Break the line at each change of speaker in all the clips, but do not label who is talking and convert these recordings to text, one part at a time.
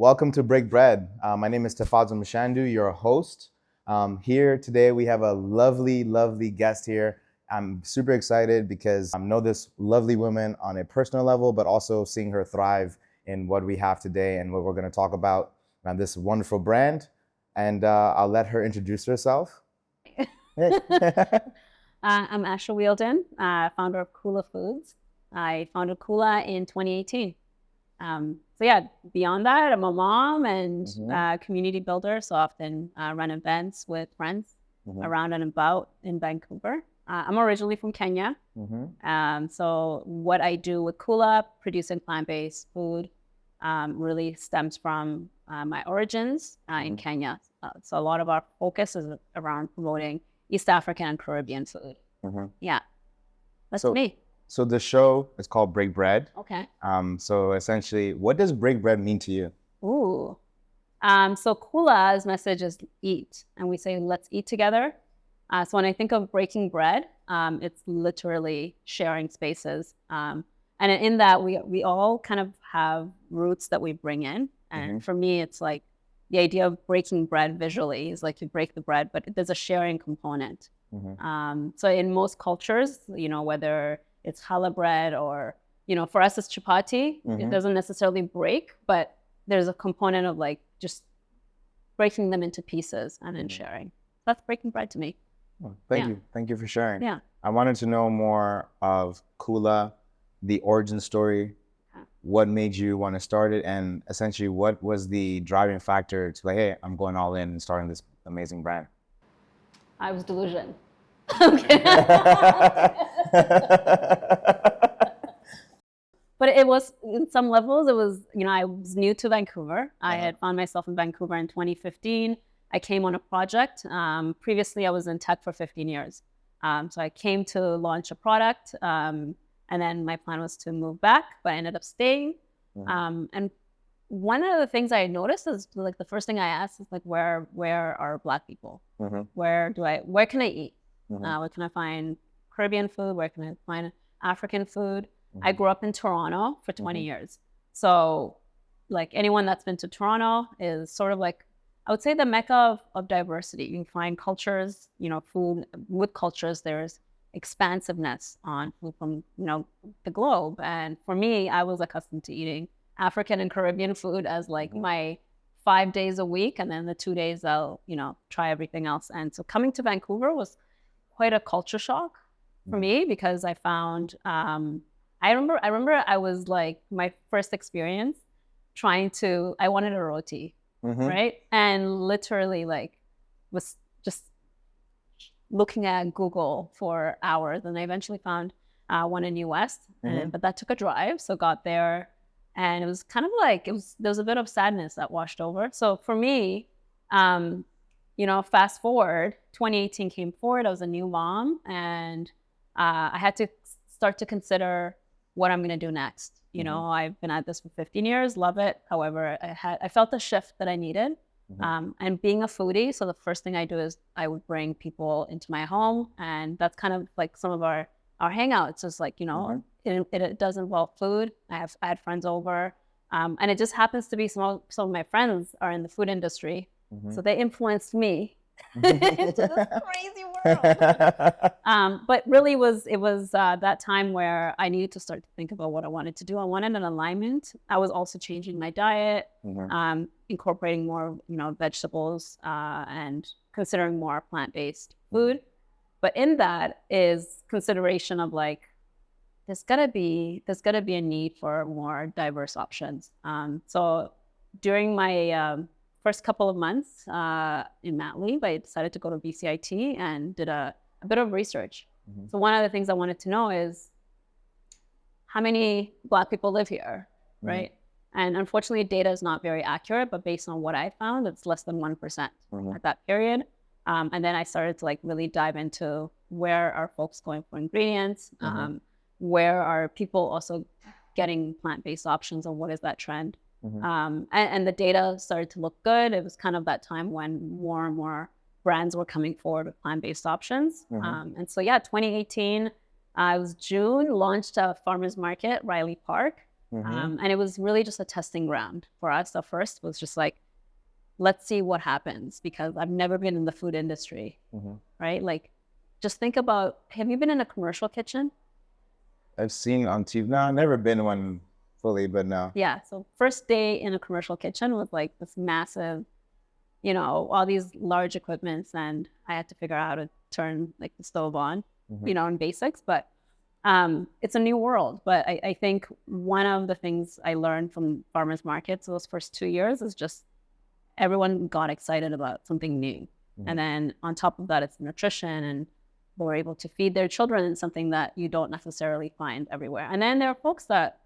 Welcome to Break Bread. My name is Tafazo Mashandu, your host. Here today we have a lovely, lovely guest here. I'm super excited because I know this lovely woman on a personal level, but also seeing her thrive in what we have today and what we're going to talk about on this wonderful brand. And I'll let her introduce herself.
I'm Asha Wheeldon, founder of Kula Foods. I founded Kula in 2018. So yeah, beyond that, I'm a mom and community builder. So often run events with friends around and about in Vancouver. I'm originally from Kenya. So what I do with Kula, producing plant-based food, really stems from my origins in Kenya. So a lot of our focus is around promoting East African and Caribbean food. Yeah, that's me.
So the show is called Break Bread.
Okay.
So essentially, what does break bread mean to you?
Ooh. So Kula's message is eat, and we say let's eat together. So when I think of breaking bread, it's literally sharing spaces. And in that, we all kind of have roots that we bring in. And for me, it's like the idea of breaking bread visually is like you break the bread, but there's a sharing component. So in most cultures, whether it's challah bread or, for us it's chapati, it doesn't necessarily break, but there's a component of like just breaking them into pieces and then sharing. That's breaking bread to me.
Oh, thank you. Thank you for sharing.
Yeah.
I wanted to know more of Kula, the origin story, what made you want to start it, and essentially what was the driving factor to like, hey, I'm going all in and starting this amazing brand?
I was delusion. Okay. But it was, in some levels, it was, I was new to Vancouver. I had found myself in Vancouver in 2015. I came on a project. Previously, I was in tech for 15 years. So I came to launch a product, and then my plan was to move back, but I ended up staying. And one of the things I noticed is like the first thing I asked is like, where are Black people? Where can I eat? Where can I find Caribbean food? Where can I find African food? I grew up in Toronto for 20 years. So like anyone that's been to Toronto is sort of like, I would say the mecca of diversity. You can find cultures, food with cultures. There's expansiveness on food from, the globe. And for me, I was accustomed to eating African and Caribbean food as like my 5 days a week. And then the 2 days I'll, try everything else. And so coming to Vancouver was quite a culture shock for me because I found, I remember I was like, my first experience I wanted a roti, right? And literally like was just looking at Google for hours. And I eventually found one in US, but that took a drive. So got there and it was kind of like, there was a bit of sadness that washed over. So for me, fast forward, 2018 came forward. I was a new mom and I had to start to consider what I'm going to do next. I've been at this for 15 years, love it. However, I felt the shift that I needed. And being a foodie, so the first thing I do is I would bring people into my home, and that's kind of like some of our hangouts. It's like, it does involve food. I had friends over, and it just happens to be some of my friends are in the food industry, so they influenced me into this crazy world. But really, it was that time where I needed to start to think about what I wanted to do. I wanted an alignment. I was also changing my diet, incorporating more, vegetables, and considering more plant-based food. But in that is consideration of like, there's gotta be a need for more diverse options. So during my first couple of months in mat leave, I decided to go to BCIT and did a bit of research. So one of the things I wanted to know is how many Black people live here, right? And unfortunately, data is not very accurate, but based on what I found, it's less than 1% at that period. And then I started to like really dive into where are folks going for ingredients, where are people also getting plant-based options, and what is that trend? And the data started to look good. It was kind of that time when more and more brands were coming forward with plant-based options. And so, 2018, it was June, launched a farmer's market, Riley Park. And it was really just a testing ground for us. At first was just like, let's see what happens, because I've never been in the food industry, right? Like, just think about, have you been in a commercial kitchen?
I've seen on TV. No, I've never been one fully, but no.
Yeah. So first day in a commercial kitchen was like this massive, you know, all these large equipments, and I had to figure out how to turn like the stove on, you know, in basics. But it's a new world. But I think one of the things I learned from farmers markets those first 2 years is just everyone got excited about something new. And then on top of that, it's nutrition, and we're able to feed their children in something that you don't necessarily find everywhere. And then there are folks that,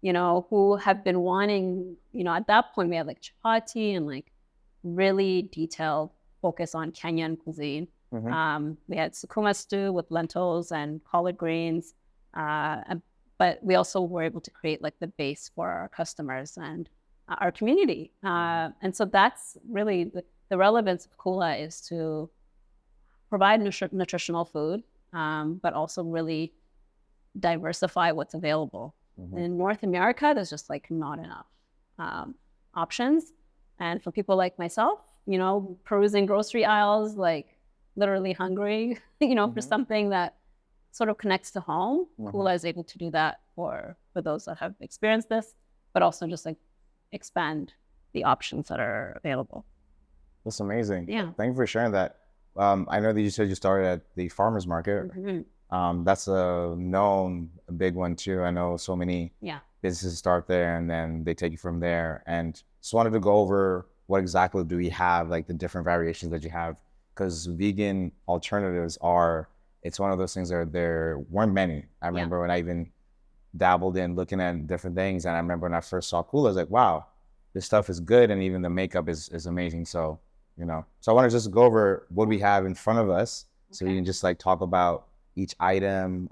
you know, who have been wanting, you know, at that point we had like chapati and like really detailed focus on Kenyan cuisine. We had sukuma stew with lentils and collard greens. But we also were able to create like the base for our customers and our community. And so that's really the relevance of Kula, is to provide nutritional food, but also really diversify what's available. In North America, there's just like not enough options. And for people like myself, you know, perusing grocery aisles, like literally hungry, you know, for something that sort of connects to home, Kula is able to do that for those that have experienced this, but also just like expand the options that are available.
That's amazing.
Yeah.
Thank you for sharing that. I know that you said you started at the farmers market. That's a big one too. I know so many businesses start there and then they take you from there. And just wanted to go over what exactly do we have, like the different variations that you have, because vegan alternatives it's one of those things that there weren't many. I remember when I even dabbled in looking at different things, and I remember when I first saw Kula, I was like, wow, this stuff is good, and even the makeup is amazing. So, you know, so I want to just go over what we have in front of us, so you can just like talk about each item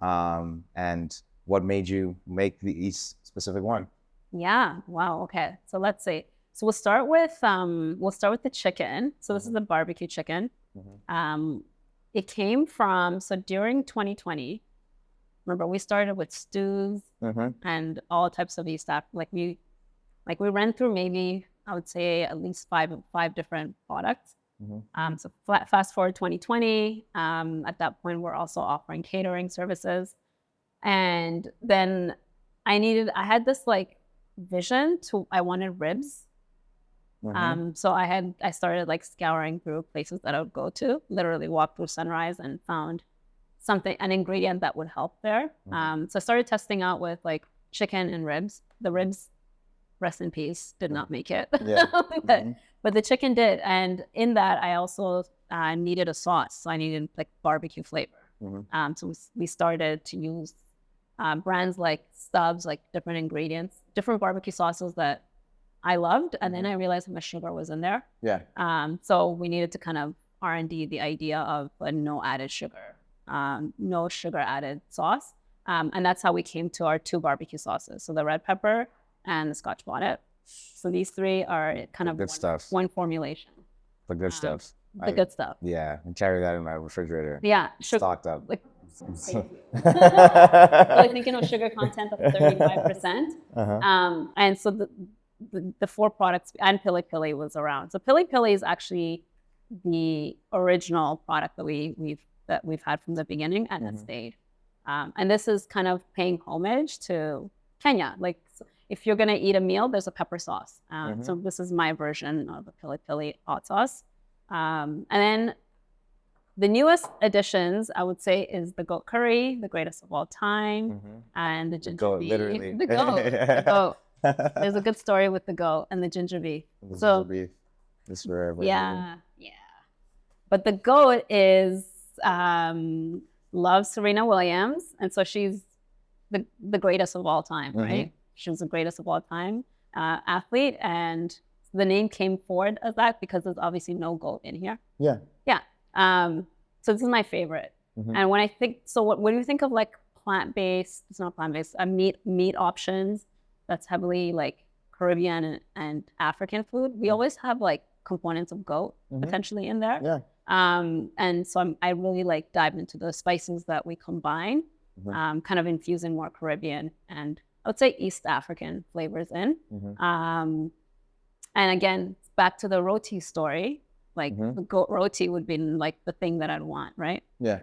and what made you make each specific one.
Yeah. Wow. Okay. So let's see. So we'll start with the chicken. So this is the barbecue chicken. It came from, so during 2020, remember we started with stews and all types of these stuff. Like we ran through maybe, I would say, at least five different products. So fast forward 2020, at that point we're also offering catering services. And then I had this like vision I wanted ribs. So I started like scouring through places that I would go to, literally walk through Sunrise, and found an ingredient that would help there. So I started testing out with like chicken and ribs. The ribs, rest in peace, did not make it. But the chicken did. And in that, I also needed a sauce. So I needed like barbecue flavor. So we started to use brands like Stubbs, like different ingredients, different barbecue sauces that I loved. And then I realized how much sugar was in there. So we needed to kind of R&D the idea of a no added sugar, no sugar added sauce. And that's how we came to our two barbecue sauces. So the red pepper and the Scotch bonnet. So these three are kind of one formulation.
The good stuff.
The good stuff.
Yeah, and carry that in my refrigerator.
Yeah,
stocked up.
Like, I think, you know, sugar content of 35%. And so the four products, and Pili Pili was around. So Pili Pili is actually the original product that we've had from the beginning, and it stayed. And this is kind of paying homage to Kenya. Like, if you're gonna eat a meal, there's a pepper sauce. So this is my version of the Pili Pili hot sauce. And then the newest additions, I would say, is the goat curry, the greatest of all time, and the ginger beef.
Literally.
The goat. There's a good story with the goat and the ginger beef.
Ginger beef. This is forever.
Yeah. But the goat loves Serena Williams, and so she's the greatest of all time, right? She was the greatest of all time athlete, and the name came forward as that because there's obviously no goat in here. Yeah. So this is my favorite. And when when you think of like plant-based, it's not plant-based, meat options that's heavily like Caribbean and African food, we always have like components of goat potentially in there. And so I really like dive into the spices that we combine, kind of infusing more Caribbean and I would say East African flavors in.
Mm-hmm.
And again, back to the roti story, like
Mm-hmm.
the goat roti would be like the thing that I'd want, right?
Yeah.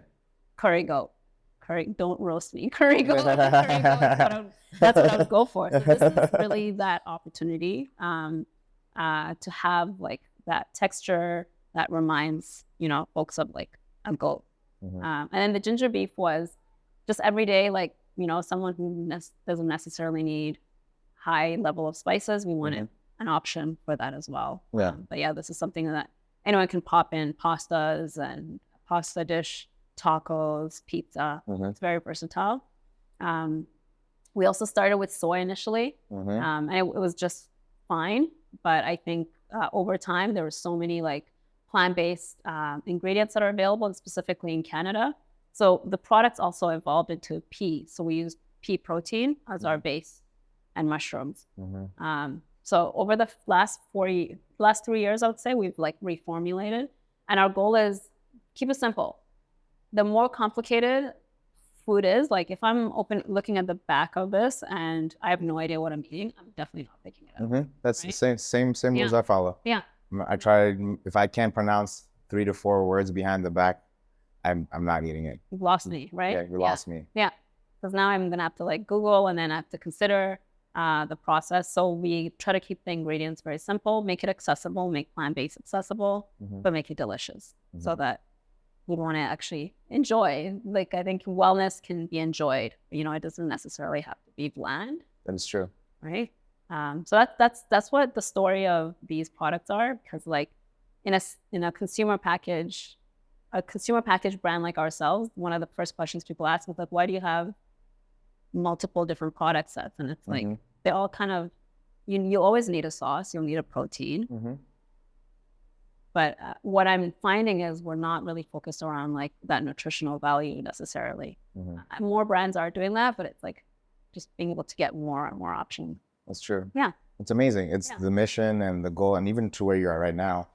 Curry goat. Curry, don't roast me. Curry goat. Curry goat is that's what I would go for. So this is really that opportunity to have like that texture that reminds, folks of like a goat.
Mm-hmm.
And then the ginger beef was just every day, like, someone who doesn't necessarily need high level of spices. We wanted an option for that as well.
Yeah.
But yeah, this is something that anyone can pop in pastas and pasta dish, tacos, pizza.
Mm-hmm.
It's very versatile. We also started with soy initially, and it was just fine. But I think over time, there were so many like plant-based ingredients that are available, and specifically in Canada. So the products also evolved into pea. So we use pea protein as our base and mushrooms. So over the last 3 years, I would say we've like reformulated, and our goal is keep it simple. The more complicated food is, like if I'm looking at the back of this and I have no idea what I'm eating, I'm definitely not picking it up.
That's
right?
the same rules I follow.
Yeah.
I try, if I can't pronounce 3 to 4 words behind the back, I'm not eating it.
You've lost me, right?
Yeah, you lost me.
Yeah. Because now I'm gonna have to like Google, and then I have to consider the process. So we try to keep the ingredients very simple, make it accessible, make plant-based accessible, but make it delicious so that we want to actually enjoy. Like I think wellness can be enjoyed. It doesn't necessarily have to be bland.
That is true.
Right. So that's what the story of these products are. Because like in a consumer package brand like ourselves, one of the first questions people ask is like, why do you have multiple different product sets? And it's like they all kind of you always need a sauce, you'll need a protein. But what I'm finding is we're not really focused around like that nutritional value necessarily. More brands are doing that, but it's like just being able to get more and more options.
That's true.
Yeah.
It's amazing. It's the mission and the goal, and even to where you are right now.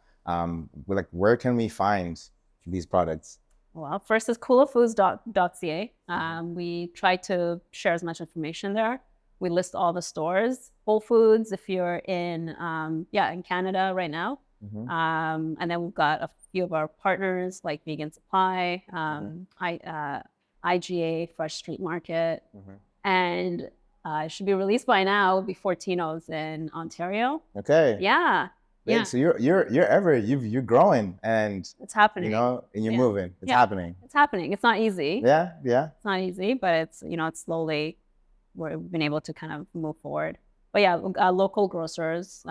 Where can we find these products?
Well, first is kulafoods.ca. We try to share as much information there. We list all the stores. Whole Foods, if you're in Canada right now. And then we've got a few of our partners like Vegan Supply, IGA, Fresh Street Market, and it should be released by now before Tino's in Ontario.
Okay.
Yeah.
Yeah. So you're growing, and
it's happening.
And you're moving. It's happening.
It's happening. It's not easy.
Yeah.
It's not easy, but it's it's slowly we've been able to kind of move forward. But yeah, local grocers,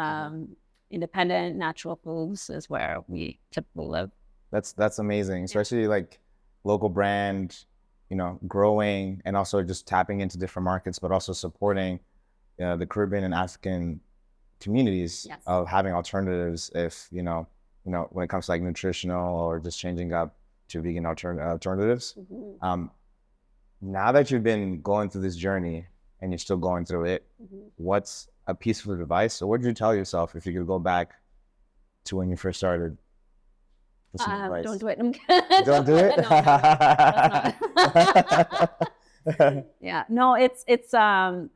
independent natural foods is where we typically live.
That's amazing, especially like local brand, growing, and also just tapping into different markets, but also supporting the Caribbean and African communities of having alternatives. If when it comes to like nutritional or just changing up to vegan alternatives. Now that you've been going through this journey and you're still going through it, what's a piece of advice, or what did you tell yourself if you could go back to when you first started?
Don't do it.
Don't do it?
No. Yeah. No, it's I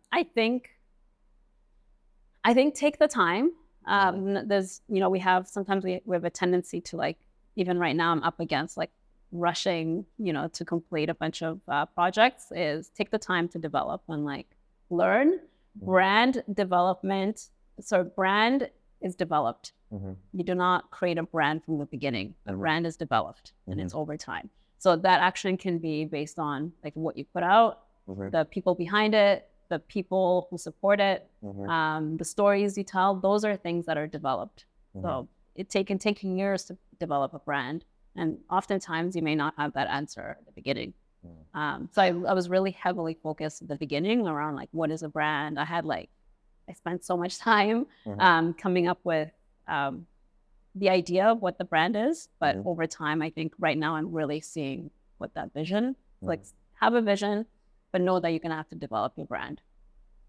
think take the time. There's we have a tendency to like, even right now I'm up against like rushing to complete a bunch of projects. Is take the time to develop and like learn. Brand development. So brand is developed. You do not create a brand from the beginning. The brand is developed and it's over time. So that action can be based on like what you put out, the people behind it, the people who support it, the stories you tell. Those are things that are developed. So it taking years to develop a brand, and oftentimes you may not have that answer at the beginning. So I was really heavily focused at the beginning around like, what is a brand? I spent so much time coming up with the idea of what the brand is, but over time, I think right now I'm really seeing what that vision, like have a vision, but know that you're gonna have to develop your brand.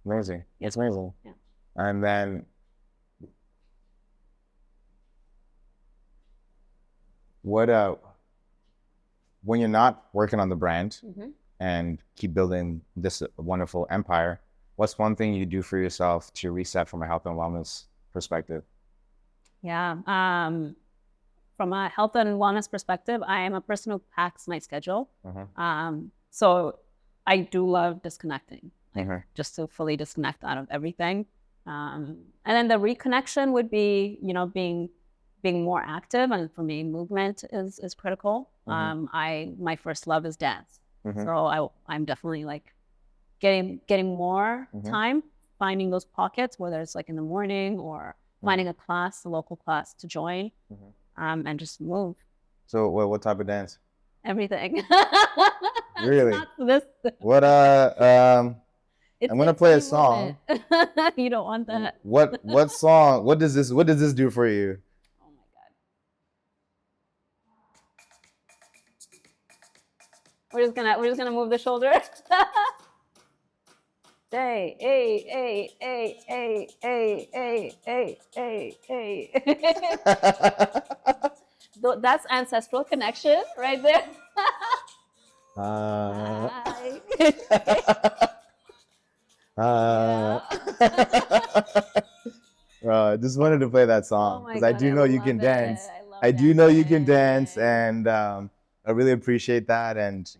Amazing. It's amazing.
Yeah.
And then when you're not working on the brand and keep building this wonderful empire, What's one thing you do for yourself to reset from a health and wellness perspective?
Yeah. From a health and wellness perspective, I am a person who packs my schedule. So I do love disconnecting, like just to fully disconnect out of everything. And then the reconnection would be, being more active, and for me, movement is critical. My first love is dance, so I'm definitely like getting more time, finding those pockets, whether it's like in the morning or finding a class, a local class to join, and just move.
So what type of dance?
Everything.
Really?
Not this.
What I'm gonna play a song.
You don't want that.
What song? What does this do for you?
Oh my god. We're just gonna move the shoulder. Hey, hey, hey, hey, hey, hey, hey, hey, hey, hey. That's ancestral connection right there.
I just wanted to play that song because I do know you can dance. I do know you can dance, and I really appreciate that. And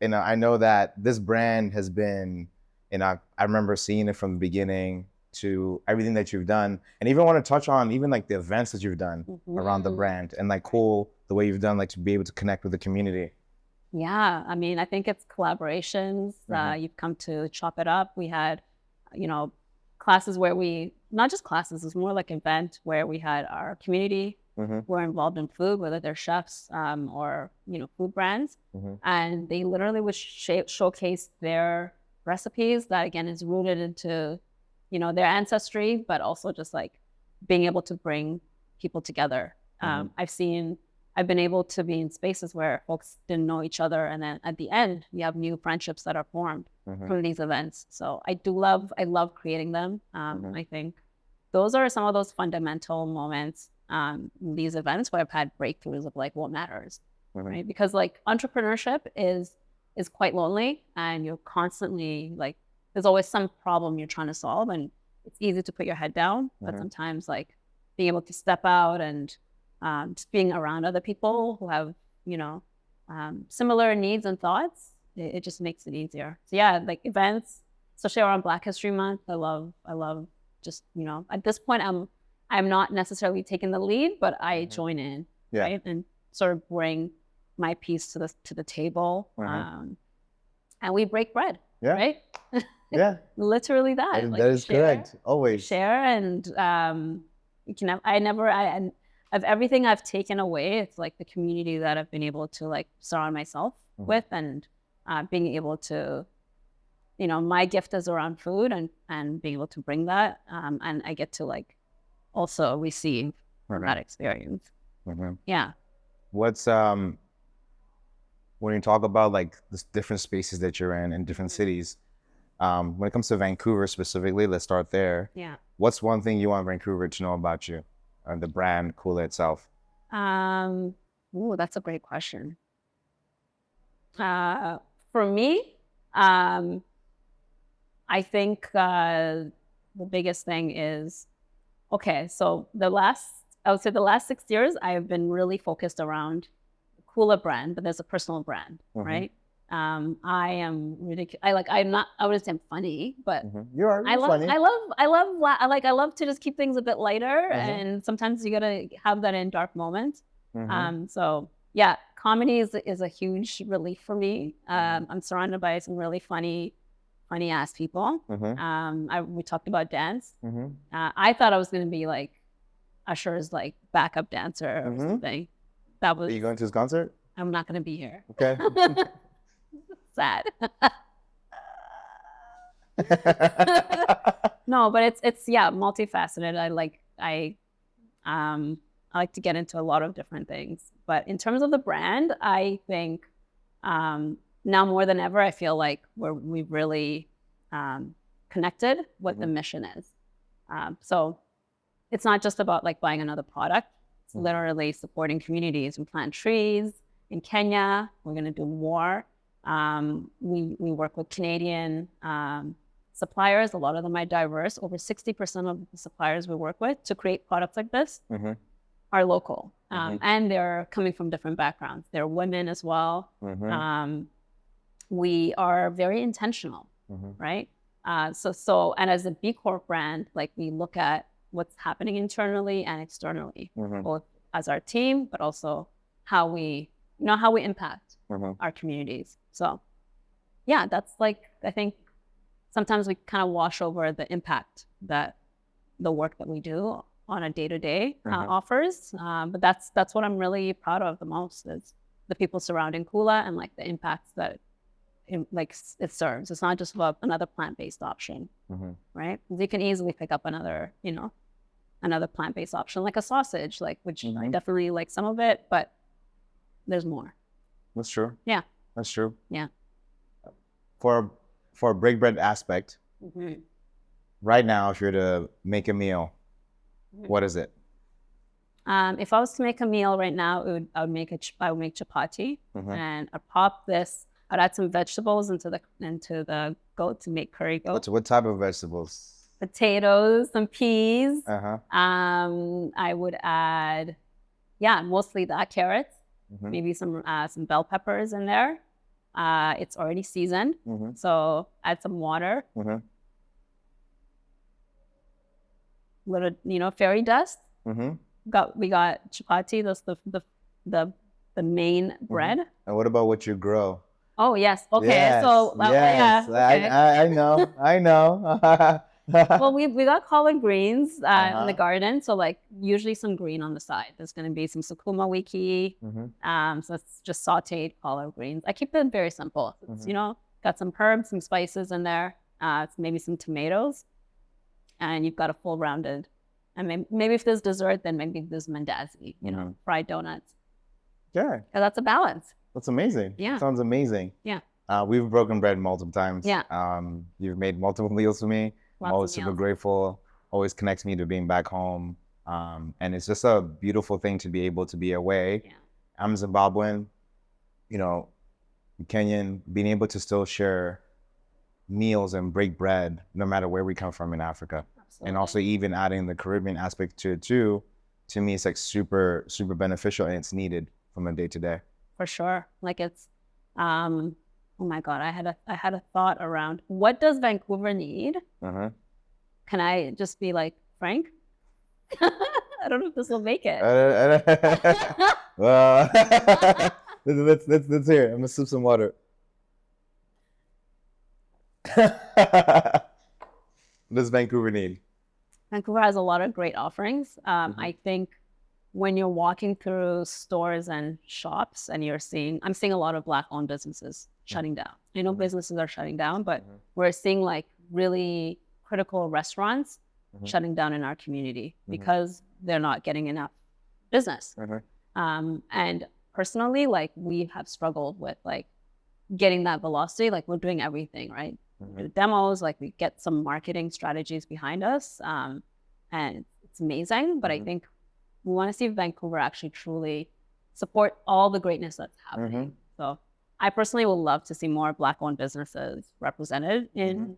I know that this brand has been, I remember seeing it from the beginning to everything that you've done, and even want to touch on even like the events that you've done around the brand, and like cool the way you've done like to be able to connect with the community.
Yeah, I mean, I think it's collaborations. You've come to chop it up. We had, classes where not just classes, it's more like an event where we had our community were involved in food, whether they're chefs or, food brands. And they literally would showcase their recipes that, again, is rooted into, their ancestry, but also just like being able to bring people together. I've been able to be in spaces where folks didn't know each other, and then at the end, you have new friendships that are formed from these events. So I love creating them. I think those are some of those fundamental moments, these events where I've had breakthroughs of like what matters, right? Because like entrepreneurship is quite lonely, and you're constantly like, there's always some problem you're trying to solve, and it's easy to put your head down, but sometimes like being able to step out and just being around other people who have, similar needs and thoughts, it just makes it easier. So yeah, like events, especially around Black History Month, I love just, at this point, I'm not necessarily taking the lead, but I join in, right? And sort of bring my piece to the table. And we break bread, right?
Yeah.
Literally that.
That is correct. Always.
Share, and of everything I've taken away, it's like the community that I've been able to like surround myself with, and being able to, my gift is around food, and being able to bring that, and I get to like also receive from that experience. Yeah.
What's when you talk about like the different spaces that you're in different cities, when it comes to Vancouver specifically, let's start there.
Yeah.
What's one thing you want Vancouver to know about you? The brand Kula itself?
That's a great question. For me, I think the biggest thing is, so the last 6 years, I've been really focused around the Kula brand, but there's a personal brand, right? I am ridiculous. I wouldn't say I'm funny, but
You're funny.
I love to just keep things a bit lighter, and sometimes you gotta have that in dark moments. So yeah, comedy is a huge relief for me. I'm surrounded by some really funny ass people. We talked about dance. I thought I was gonna be like Asher's like backup dancer or something.
Are you going to his concert?
I'm not gonna be here.
Okay.
Sad. No, but it's multifaceted. I like to get into a lot of different things. But in terms of the brand, I think now more than ever, I feel like we've really connected what the mission is. So it's not just about like buying another product. It's literally supporting communities. We plant trees in Kenya. We're going to do more. We work with Canadian suppliers. A lot of them are diverse. Over 60% of the suppliers we work with to create products like this are local. And they're coming from different backgrounds. They're women as well. We are very intentional, right? And as a B Corp brand, like we look at what's happening internally and externally, both as our team, but also how we impact our communities. So yeah, that's like, I think sometimes we kind of wash over the impact that the work that we do on a day-to-day offers. But that's what I'm really proud of the most, is the people surrounding Kula and like the impacts that it serves. It's not just about another plant-based option, right? You can easily pick up another plant-based option, like a sausage, like, which I definitely like some of it, but there's more.
That's true.
Yeah.
That's true.
Yeah.
For break bread aspect, right now, if you're to make a meal, what is it?
If I was to make a meal right now, I would make chapati, and I'd pop this. I'd add some vegetables into the goat to make curry goat.
What type of vegetables?
Potatoes, some peas. I would add, mostly that, carrots, maybe some bell peppers in there. It's already seasoned, so add some water. Little, fairy dust. We got chapati. That's the main bread.
And what about what you grow?
Oh yes. Okay.
Yes,
So
yes.
Okay.
I know.
Well, we got collard greens in the garden, so like usually some green on the side. There's going to be some sukuma wiki. So it's just sautéed collard greens. I keep it very simple. It's, got some herbs, some spices in there. It's maybe some tomatoes, and you've got a full rounded. And maybe if there's dessert, then maybe there's mandazi. Fried donuts.
Yeah.
That's a balance.
That's amazing.
Yeah.
Sounds amazing.
Yeah.
We've broken bread multiple times.
Yeah.
You've made multiple meals for me. I'm always super grateful. Always connects me to being back home. And it's just a beautiful thing to be able to be away.
Yeah.
I'm Zimbabwean, Kenyan, being able to still share meals and break bread no matter where we come from in Africa. Absolutely. And also even adding the Caribbean aspect to it too, to me it's like super, super beneficial, and it's needed from a day to day.
For sure. Like it's, oh my God, I had a thought around, what does Vancouver need? Can I just be like, frank? I don't know if this will make it.
Well, let's hear it. I'm gonna sip some water. What does Vancouver need?
Vancouver has a lot of great offerings. I think when you're walking through stores and shops and I'm seeing a lot of Black-owned businesses shutting down. I know businesses are shutting down, but we're seeing like really critical restaurants shutting down in our community because they're not getting enough business. And personally, like we have struggled with like getting that velocity. Like we're doing everything, right? The demos, like we get some marketing strategies behind us, and it's amazing. But I think we want to see Vancouver actually truly support all the greatness that's happening. So I personally would love to see more Black-owned businesses represented in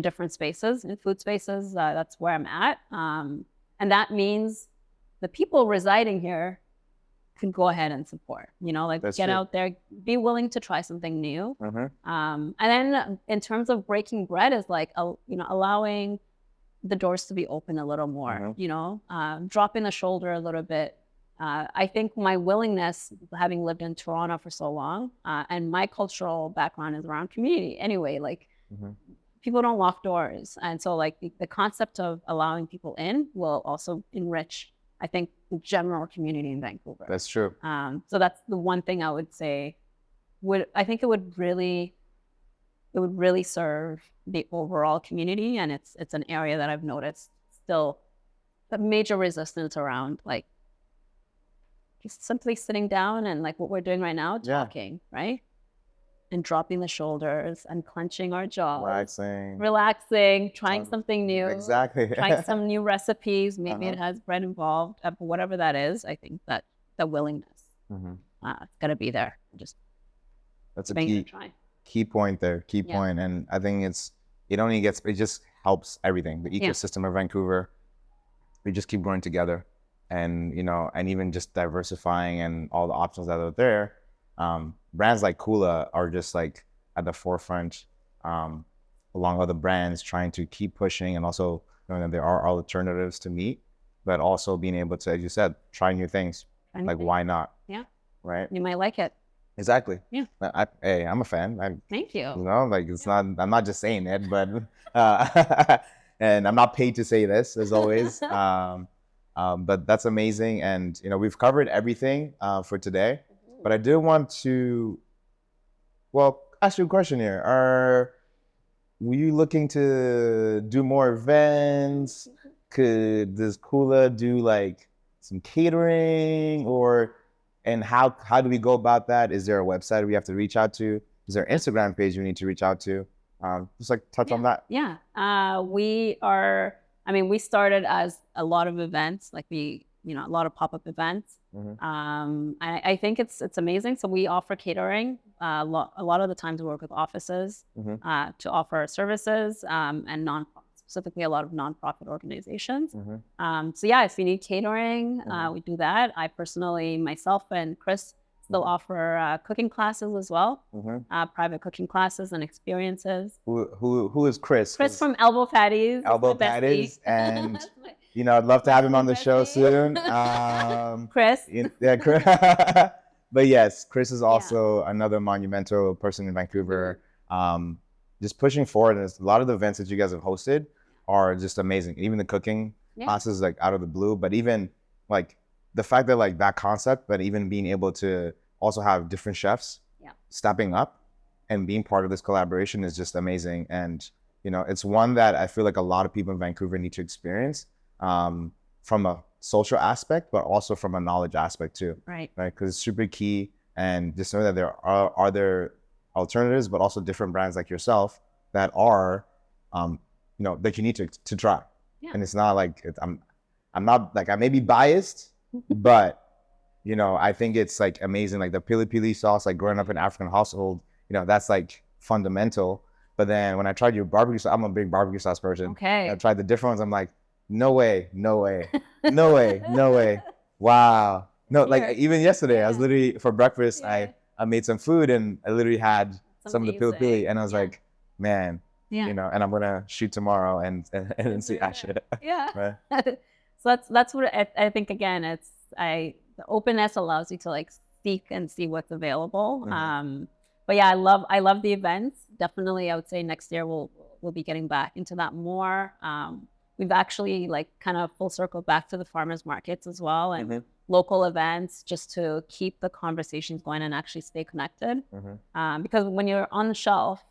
different spaces, in food spaces. That's where I'm at. And that means the people residing here can go ahead and support, like that's get true. Out there, be willing to try something new. And then in terms of breaking bread is like, allowing the doors to be open a little more, dropping the shoulder a little bit. I think my willingness, having lived in Toronto for so long, and my cultural background is around community anyway, like people don't lock doors. And so like the concept of allowing people in will also enrich, I think, the general community in Vancouver.
That's true.
So that's the one thing I would say I think it would really serve the overall community. And it's an area that I've noticed still a major resistance around, like just simply sitting down and like what we're doing right now, talking, right? And dropping the shoulders and clenching our jaws. Relaxing, trying something new.
Exactly.
Trying some new recipes. Maybe it has bread involved, but whatever that is, I think that the willingness, it's got to be there. Just
that's a key point there. Key point. And I think it's it just helps everything. The ecosystem of Vancouver, we just keep growing together, and and even just diversifying and all the options that are there. Brands like Kula are just like at the forefront, along other brands trying to keep pushing, and also knowing that there are alternatives to meat, but also being able to, as you said, try new things. Like, why not?
Yeah.
Right.
You might like it.
Exactly.
Yeah.
Hey, I'm a fan.
Thank you.
Like it's not. I'm not just saying it, but and I'm not paid to say this, as always. But that's amazing, and we've covered everything for today. But I did want to, ask you a question here. Were you looking to do more events? Does Kula do like some catering, and how do we go about that? Is there a website we have to reach out to? Is there an Instagram page we need to reach out to? Just like touch on that.
Yeah. We started as a lot of events, like a lot of pop-up events. I think it's amazing. So we offer catering. A lot of the times we work with offices to offer services, and specifically a lot of nonprofit organizations. So yeah, if you need catering, we do that. I personally, myself and Chris still offer cooking classes as well, private cooking classes and experiences.
Who is Chris?
Chris from Elbow Patties.
Elbow Patties, and I'd love to have him on the show soon.
Chris.
Yeah, Chris. But yes, Chris is also another monumental person in Vancouver. Just pushing forward, and a lot of the events that you guys have hosted are just amazing. Even the cooking classes, like out of the blue, but even like the fact that like that concept, but even being able to also have different chefs stepping up and being part of this collaboration is just amazing. And it's one that I feel like a lot of people in Vancouver need to experience, from a social aspect, but also from a knowledge aspect too. Right. Because it's super key, and just know that there are other alternatives, but also different brands like yourself that are, that you need to try. And it's not like I'm not like, I may be biased, but I think it's like amazing. Like the pili pili sauce, like growing up in an African household, that's like fundamental. But then when I tried your barbecue sauce, I'm a big barbecue sauce person. Okay. I tried the different ones. I'm like, no way. Wow. No, like even yesterday, I was literally, for breakfast, I made some food, and I literally had some of the pili pili, and I was like, man, and I'm gonna shoot tomorrow and see Asha. Yeah.
Right? So that's what I think. Again, it's the openness allows you to like seek and see what's available. But yeah, I love the events. Definitely, I would say next year we'll be getting back into that more. We've actually like kind of full circle back to the farmers markets as well, and local events, just to keep the conversations going and actually stay connected. Because when you're on the shelf,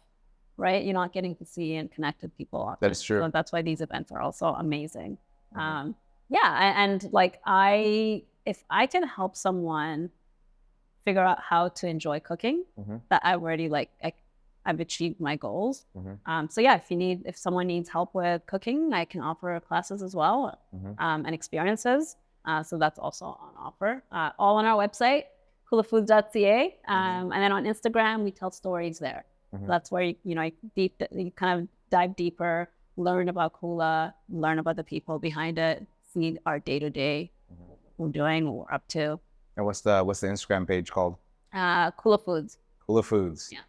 right, you're not getting to see and connect with people often.
That is true.
So that's why these events are also amazing. And like if I can help someone figure out how to enjoy cooking, that I already I've achieved my goals. So yeah, if someone needs help with cooking, I can offer classes as well, and experiences. So that's also on offer. All on our website, kulafoods.ca, and then on Instagram we tell stories there. So that's where you kind of dive deeper, learn about Kula, learn about the people behind it, see our day-to-day, what we're doing, what we're up to.
And what's the Instagram page called?
Kula Foods.
Kula Foods.
Yeah.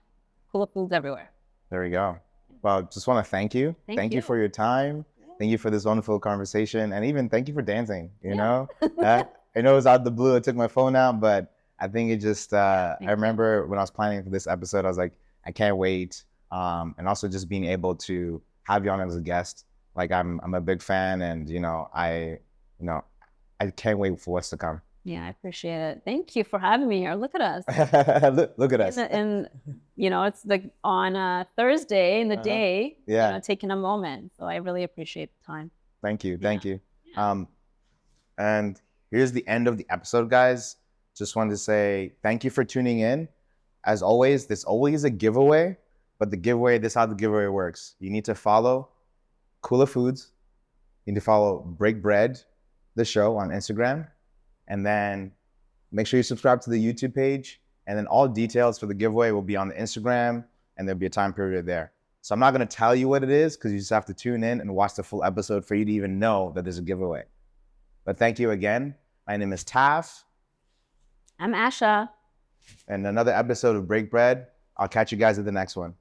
Kula Foods everywhere.
There we go. Well, just want to thank you. Thank you for your time. Thank you for this wonderful conversation, and even thank you for dancing. I know it was out of the blue. I took my phone out, but I think it just. I remember when I was planning for this episode, I was like, I can't wait. And also just being able to have you on as a guest. Like I'm a big fan, and I can't wait for what's to come.
Yeah, I appreciate it. Thank you for having me here. Look at us.
Look at us.
And it's like on a Thursday in the day, taking a moment. So I really appreciate the time.
Thank you. Yeah. And here's the end of the episode, guys. Just wanted to say thank you for tuning in. As always, there's always a giveaway, but this is how the giveaway works. You need to follow Kula Foods. You need to follow Break Bread, the show, on Instagram. And then make sure you subscribe to the YouTube page. And then all details for the giveaway will be on the Instagram, and there'll be a time period there. So I'm not going to tell you what it is because you just have to tune in and watch the full episode for you to even know that there's a giveaway. But thank you again. My name is Taf.
I'm Asha.
And another episode of Break Bread. I'll catch you guys at the next one.